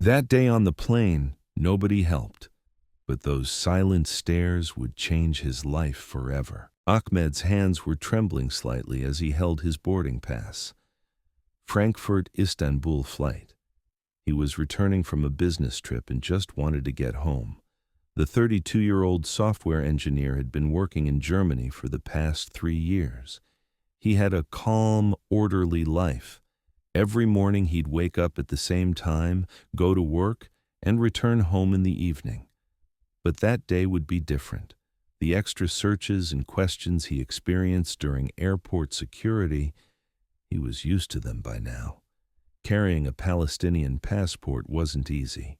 That day on the plane, nobody helped, but those silent stares would change his life forever. Ahmed's hands were trembling slightly as he held his boarding pass. Frankfurt-Istanbul flight. He was returning from a business trip and just wanted to get home. The 32-year-old software engineer had been working in Germany for the past 3 years. He had a calm, orderly life. Every morning he'd wake up at the same time, go to work, and return home in the evening. But that day would be different. The extra searches and questions he experienced during airport security, he was used to them by now. Carrying a Palestinian passport wasn't easy.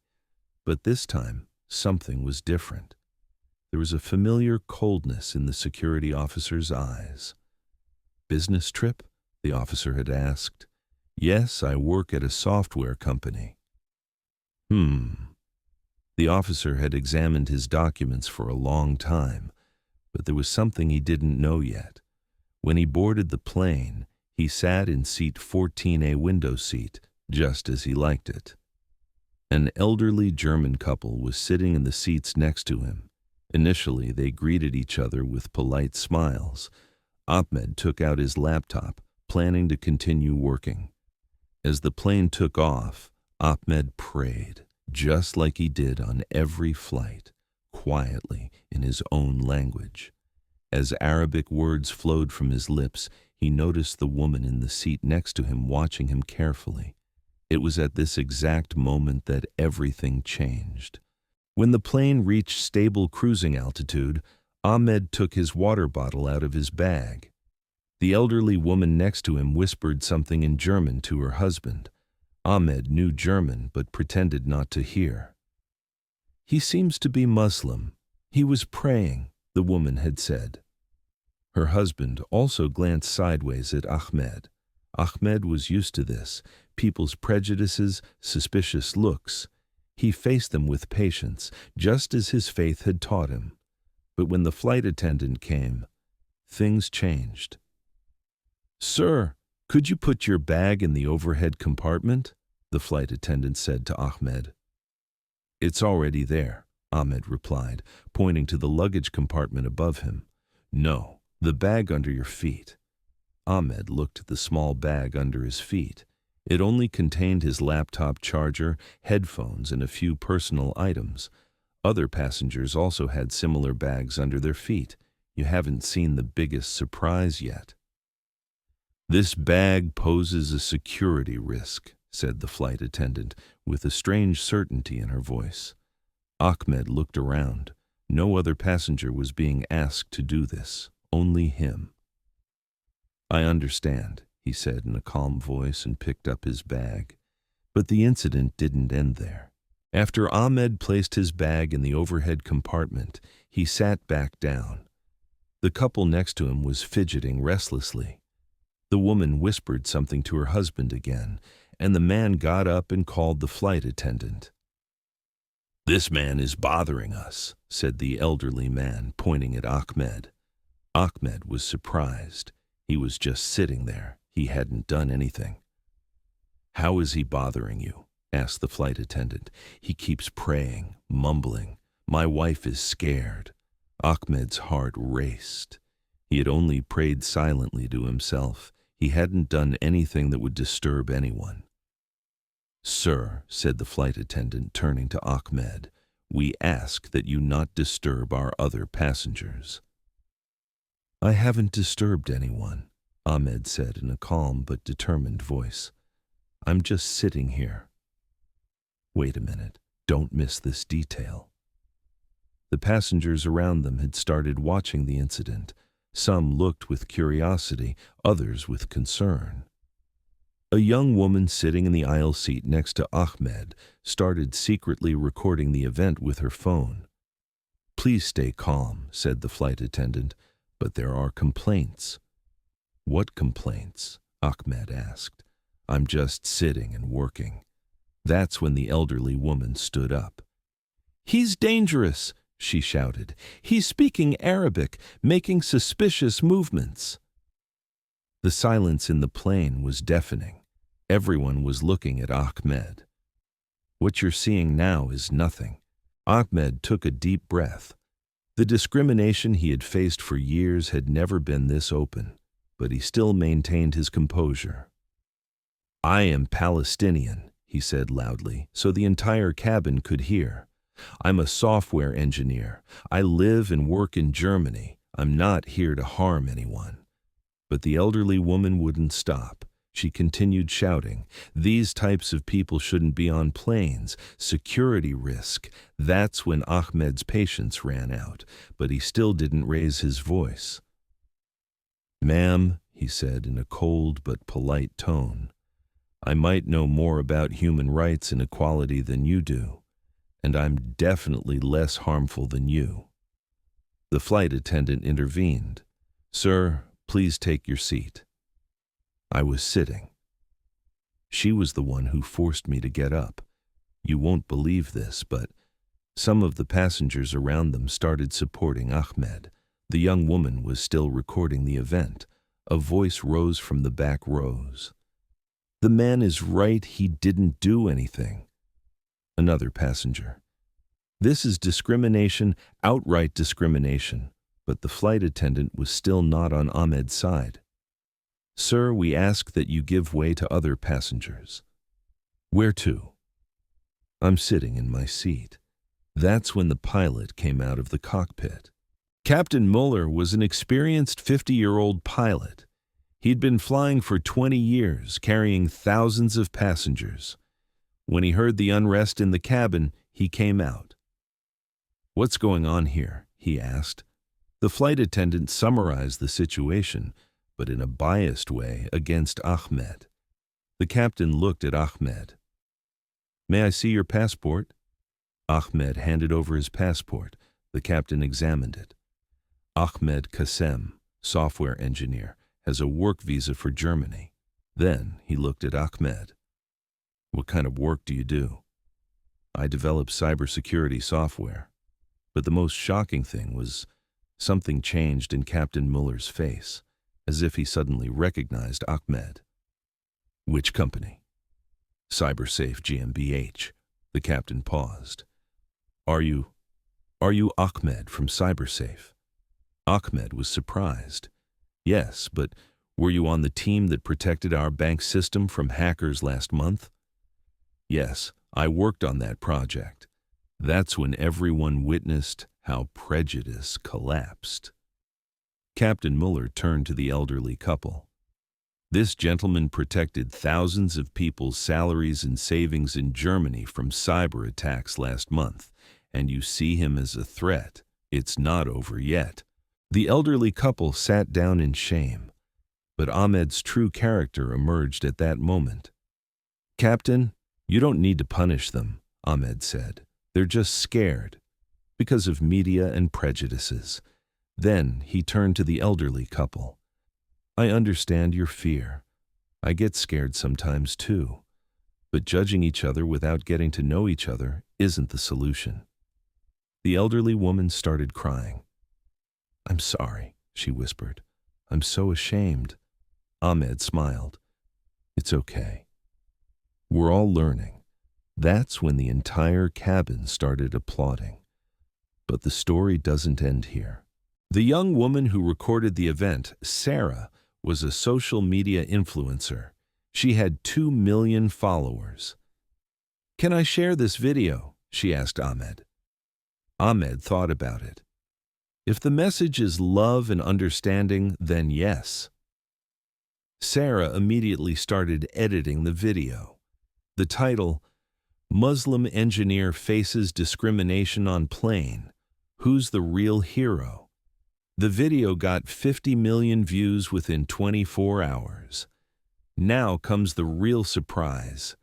But this time, something was different. There was a familiar coldness in the security officer's eyes. "Business trip?" the officer had asked. "Yes, I work at a software company." The officer had examined his documents for a long time, but there was something he didn't know yet. When he boarded the plane, he sat in seat 14A window seat, just as he liked it. An elderly German couple was sitting in the seats next to him. Initially, they greeted each other with polite smiles. Ahmed took out his laptop, planning to continue working. As the plane took off, Ahmed prayed, just like he did on every flight, quietly in his own language. As Arabic words flowed from his lips, he noticed the woman in the seat next to him watching him carefully. It was at this exact moment that everything changed. When the plane reached stable cruising altitude, Ahmed took his water bottle out of his bag. The elderly woman next to him whispered something in German to her husband. Ahmed knew German but pretended not to hear. "He seems to be Muslim. He was praying," the woman had said. Her husband also glanced sideways at Ahmed. Ahmed was used to this, people's prejudices, suspicious looks. He faced them with patience, just as his faith had taught him. But when the flight attendant came, things changed. "Sir, could you put your bag in the overhead compartment?" the flight attendant said to Ahmed. "It's already there," Ahmed replied, pointing to the luggage compartment above him. "No, the bag under your feet." Ahmed looked at the small bag under his feet. It only contained his laptop charger, headphones, and a few personal items. Other passengers also had similar bags under their feet. You haven't seen the biggest surprise yet. "This bag poses a security risk," said the flight attendant, with a strange certainty in her voice. Ahmed looked around. No other passenger was being asked to do this, only him. "I understand," he said in a calm voice and picked up his bag. But the incident didn't end there. After Ahmed placed his bag in the overhead compartment, he sat back down. The couple next to him was fidgeting restlessly. The woman whispered something to her husband again, and the man got up and called the flight attendant. "This man is bothering us," said the elderly man, pointing at Ahmed. Ahmed was surprised. He was just sitting there. He hadn't done anything. "How is he bothering you?" asked the flight attendant. "He keeps praying, mumbling. My wife is scared." Ahmed's heart raced. He had only prayed silently to himself. He hadn't done anything that would disturb anyone. "Sir," said the flight attendant, turning to Ahmed, "we ask that you not disturb our other passengers." "I haven't disturbed anyone," Ahmed said in a calm but determined voice. "I'm just sitting here." Wait a minute, don't miss this detail. The passengers around them had started watching the incident. Some looked with curiosity, others with concern. A young woman sitting in the aisle seat next to Ahmed started secretly recording the event with her phone. "Please stay calm," said the flight attendant, "but there are complaints." "What complaints?" Ahmed asked. "I'm just sitting and working." That's when the elderly woman stood up. "He's dangerous," she shouted. "He's speaking Arabic, making suspicious movements." The silence in the plane was deafening. Everyone was looking at Ahmed. What you're seeing now is nothing." Ahmed took a deep breath. The discrimination he had faced for years had never been this open, but he still maintained his composure. "I am Palestinian," he said loudly, so the entire cabin could hear. "I'm a software engineer. I live and work in Germany. I'm not here to harm anyone." But the elderly woman wouldn't stop. She continued shouting, "These types of people shouldn't be on planes. Security risk." That's when Ahmed's patience ran out, but he still didn't raise his voice. "Ma'am," he said in a cold but polite tone, "I might know more about human rights and equality than you do, and I'm definitely less harmful than you." The flight attendant intervened. "Sir, please take your seat." I was sitting. She was the one who forced me to get up. You won't believe this, but some of the passengers around them started supporting Ahmed. The young woman was still recording the event. A voice rose from the back rows. "The man is right, he didn't do anything." Another passenger. "This is discrimination, outright discrimination." But the flight attendant was still not on Ahmed's side. "Sir, we ask that you give way to other passengers." "Where to?" "I'm sitting in my seat." That's when the pilot came out of the cockpit. Captain Muller was an experienced 50-year-old pilot. He'd been flying for 20 years, carrying thousands of passengers. When he heard the unrest in the cabin, he came out. "What's going on here?" he asked. The flight attendant summarized the situation, but in a biased way against Ahmed. The captain looked at Ahmed. "May I see your passport?" Ahmed handed over his passport. The captain examined it. "Ahmed Kassem, software engineer, has a work visa for Germany." Then he looked at Ahmed. "What kind of work do you do?" "I develop cybersecurity software." But the most shocking thing was something changed in Captain Muller's face, as if he suddenly recognized Ahmed. "Which company?" "CyberSafe GmbH." The captain paused. Are you Ahmed from CyberSafe?" Ahmed was surprised. "Yes, but were you on the team that protected our bank system from hackers last month?" "Yes, I worked on that project." That's when everyone witnessed how prejudice collapsed. Captain Muller turned to the elderly couple. "This gentleman protected thousands of people's salaries and savings in Germany from cyber attacks last month, and you see him as a threat. It's not over yet." The elderly couple sat down in shame, but Ahmed's true character emerged at that moment. "Captain, you don't need to punish them," Ahmed said. "They're just scared, because of media and prejudices." Then he turned to the elderly couple. "I understand your fear. I get scared sometimes too. But judging each other without getting to know each other isn't the solution." The elderly woman started crying. "I'm sorry," she whispered. "I'm so ashamed." Ahmed smiled. "It's okay. We're all learning." That's when the entire cabin started applauding. But the story doesn't end here. The young woman who recorded the event, Sarah, was a social media influencer. She had 2 million followers. "Can I share this video?" she asked Ahmed. Ahmed thought about it. If the message is love and understanding, then yes. Sarah immediately started editing the video. The title, "Muslim Engineer Faces Discrimination on Plane. Who's the Real Hero?" The video got 50 million views within 24 hours. Now comes the real surprise.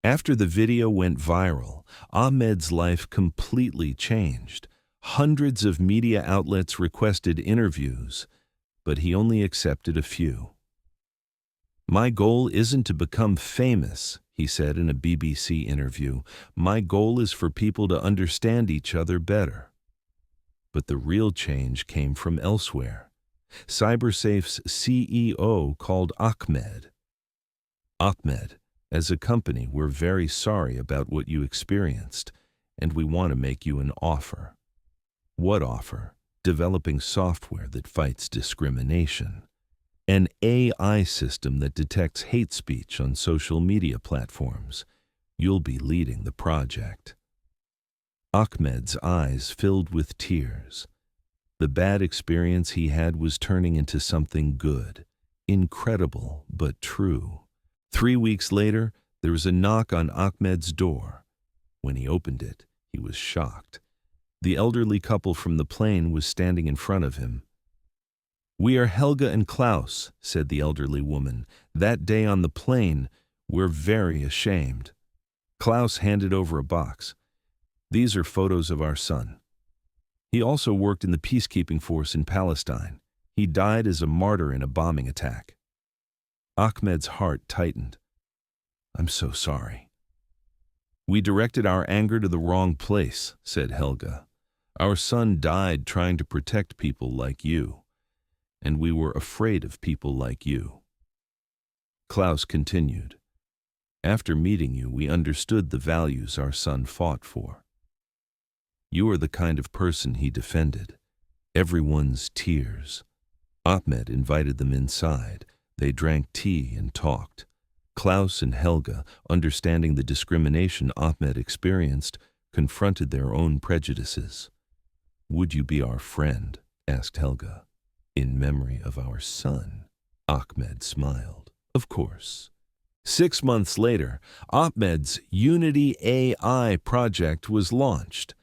After the video went viral, Ahmed's life completely changed. Hundreds of media outlets requested interviews, but he only accepted a few. "My goal isn't to become famous," he said in a BBC interview. "My goal is for people to understand each other better." But the real change came from elsewhere. CyberSafe's CEO called Ahmed. "Ahmed, As a company, we're very sorry about what you experienced, and we want to make you an offer. What offer? Developing software that fights discrimination. An AI system that detects hate speech on social media platforms. You'll be leading the project. Ahmed's eyes filled with tears. The bad experience he had was turning into something good, incredible but true. 3 weeks later, there was a knock on Ahmed's door. When he opened it, he was shocked. The elderly couple from the plane was standing in front of him. "We are Helga and Klaus," said the elderly woman. "That day on the plane, we're very ashamed." Klaus handed over a box. "These are photos of our son. He also worked in the peacekeeping force in Palestine. He died as a martyr in a bombing attack." Ahmed's heart tightened. "I'm so sorry." "We directed our anger to the wrong place," said Helga. "Our son died trying to protect people like you, and we were afraid of people like you." Klaus continued. "After meeting you, we understood the values our son fought for. You are the kind of person he defended. Everyone's tears." Ahmed invited them inside. They drank tea and talked. Klaus and Helga, understanding the discrimination Ahmed experienced, confronted their own prejudices. "Would you be our friend?" asked Helga. "In memory of our son." Ahmed smiled. "Of course." 6 months later, Ahmed's Unity AI project was launched,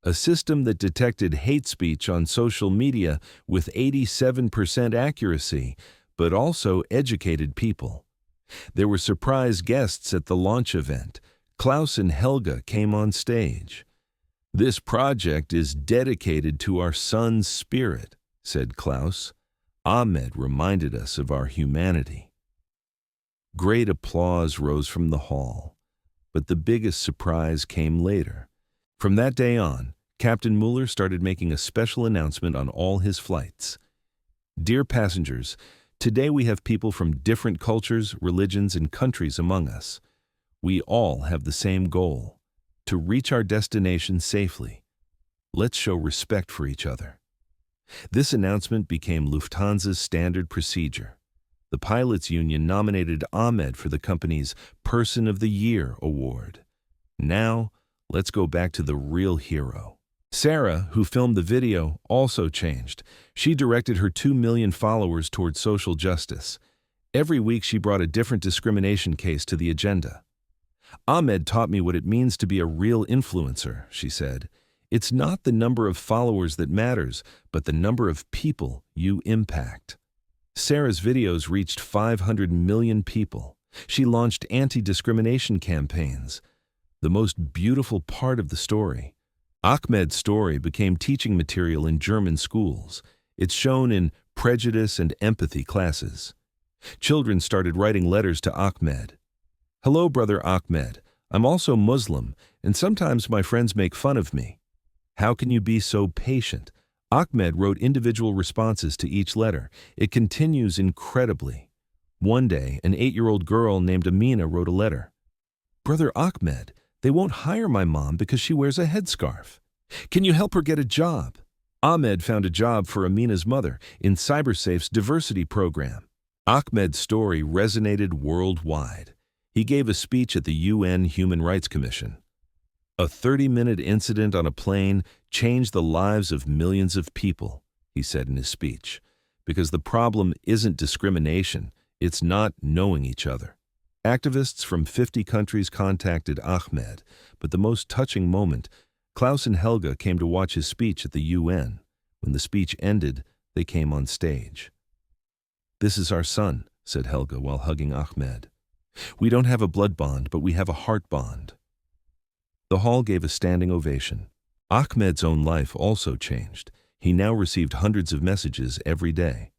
a system that detected hate speech on social media with 87% accuracy, but also educated people. There were surprise guests at the launch event. Klaus and Helga came on stage. "This project is dedicated to our son's spirit," said Klaus. "Ahmed reminded us of our humanity." Great applause rose from the hall, but the biggest surprise came later. From that day on, Captain Mueller started making a special announcement on all his flights. "Dear passengers, today we have people from different cultures, religions, and countries among us. We all have the same goal: to reach our destination safely. Let's show respect for each other." This announcement became Lufthansa's standard procedure. The pilots' union nominated Ahmed for the company's Person of the Year award. Now, let's go back to the real hero. Sarah, who filmed the video, also changed. She directed her 2 million followers toward social justice. Every week she brought a different discrimination case to the agenda. "Ahmed taught me what it means to be a real influencer," she said. "It's not the number of followers that matters, but the number of people you impact." Sarah's videos reached 500 million people. She launched anti-discrimination campaigns. The most beautiful part of the story: Ahmed's story became teaching material in German schools. It's shown in prejudice and empathy classes. Children started writing letters to Ahmed. "Hello, Brother Ahmed. I'm also Muslim, and sometimes my friends make fun of me. How can you be so patient?" Ahmed wrote individual responses to each letter. It continues incredibly. One day, an 8-year-old girl named Amina wrote a letter. "Brother Ahmed, they won't hire my mom because she wears a headscarf. Can you help her get a job?" Ahmed found a job for Amina's mother in CyberSafe's diversity program. Ahmed's story resonated worldwide. He gave a speech at the UN Human Rights Commission. "A 30-minute incident on a plane changed the lives of millions of people," he said in his speech, "because the problem isn't discrimination, it's not knowing each other." Activists from 50 countries contacted Ahmed, but the most touching moment, Klaus and Helga came to watch his speech at the UN. When the speech ended, they came on stage. "This is our son," said Helga while hugging Ahmed. "We don't have a blood bond, but we have a heart bond." The hall gave a standing ovation. Ahmed's own life also changed. He now received hundreds of messages every day.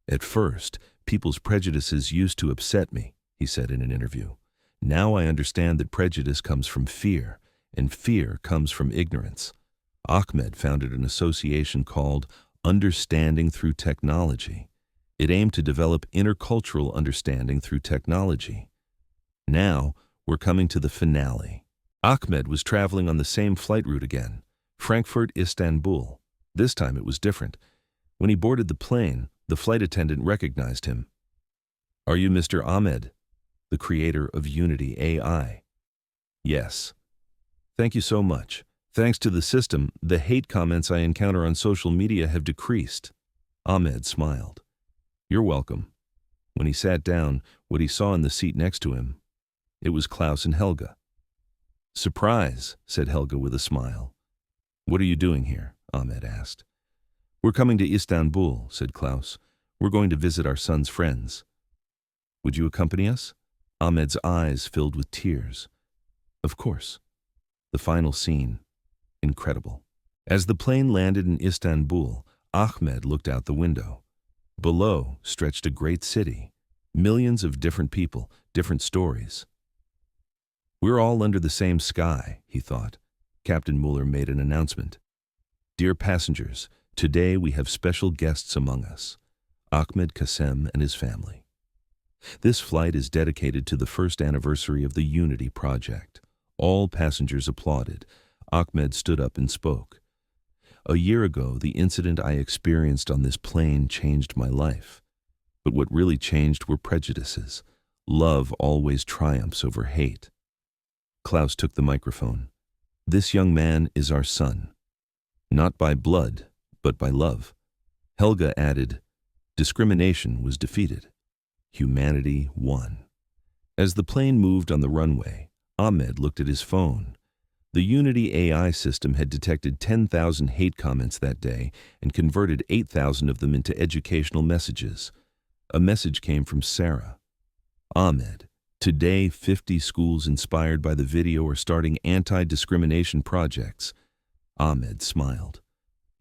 "At first, people's prejudices used to upset me," he said in an interview. "Now I understand that prejudice comes from fear, and fear comes from ignorance." Ahmed founded an association called Understanding Through Technology. It aimed to develop intercultural understanding through technology. Now, we're coming to the finale. Ahmed was traveling on the same flight route again, Frankfurt-Istanbul. This time it was different. When he boarded the plane, the flight attendant recognized him. "Are you Mr. Ahmed, the creator of Unity AI?" "Yes." "Thank you so much. Thanks to the system, the hate comments I encounter on social media have decreased." Ahmed smiled. "You're welcome." When he sat down, what he saw in the seat next to him, it was Klaus and Helga. "Surprise," said Helga with a smile. "What are you doing here?" Ahmed asked. "We're coming to Istanbul," said Klaus. "We're going to visit our son's friends." "Would you accompany us?" Ahmed's eyes filled with tears. "Of course." The final scene. Incredible. As the plane landed in Istanbul, Ahmed looked out the window. Below stretched a great city. Millions of different people, different stories. "We're all under the same sky," he thought. Captain Mueller made an announcement. "Dear passengers, today we have special guests among us. Ahmed Kassem and his family. This flight is dedicated to the first anniversary of the Unity project." All passengers applauded. Ahmed stood up and spoke. "A year ago, the incident I experienced on this plane changed my life. But what really changed were prejudices. Love always triumphs over hate." Klaus took the microphone. "This young man is our son. Not by blood, but by love." Helga added, "Discrimination was defeated. Humanity won." As the plane moved on the runway, Ahmed looked at his phone. The Unity AI system had detected 10,000 hate comments that day and converted 8,000 of them into educational messages. A message came from Sarah. "Ahmed, today 50 schools inspired by the video are starting anti-discrimination projects." Ahmed smiled.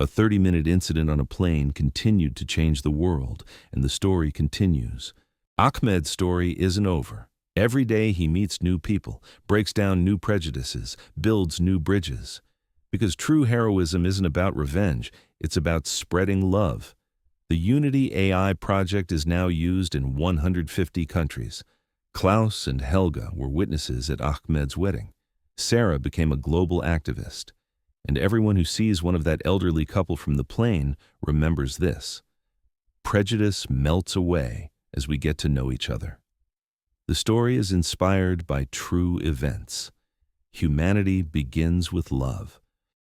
A 30-minute incident on a plane continued to change the world, and the story continues. Ahmed's story isn't over. Every day he meets new people, breaks down new prejudices, builds new bridges. Because true heroism isn't about revenge, it's about spreading love. The Unity AI project is now used in 150 countries. Klaus and Helga were witnesses at Ahmed's wedding. Sarah became a global activist. And everyone who sees one of that elderly couple from the plane remembers this. Prejudice melts away as we get to know each other. The story is inspired by true events. Humanity begins with love.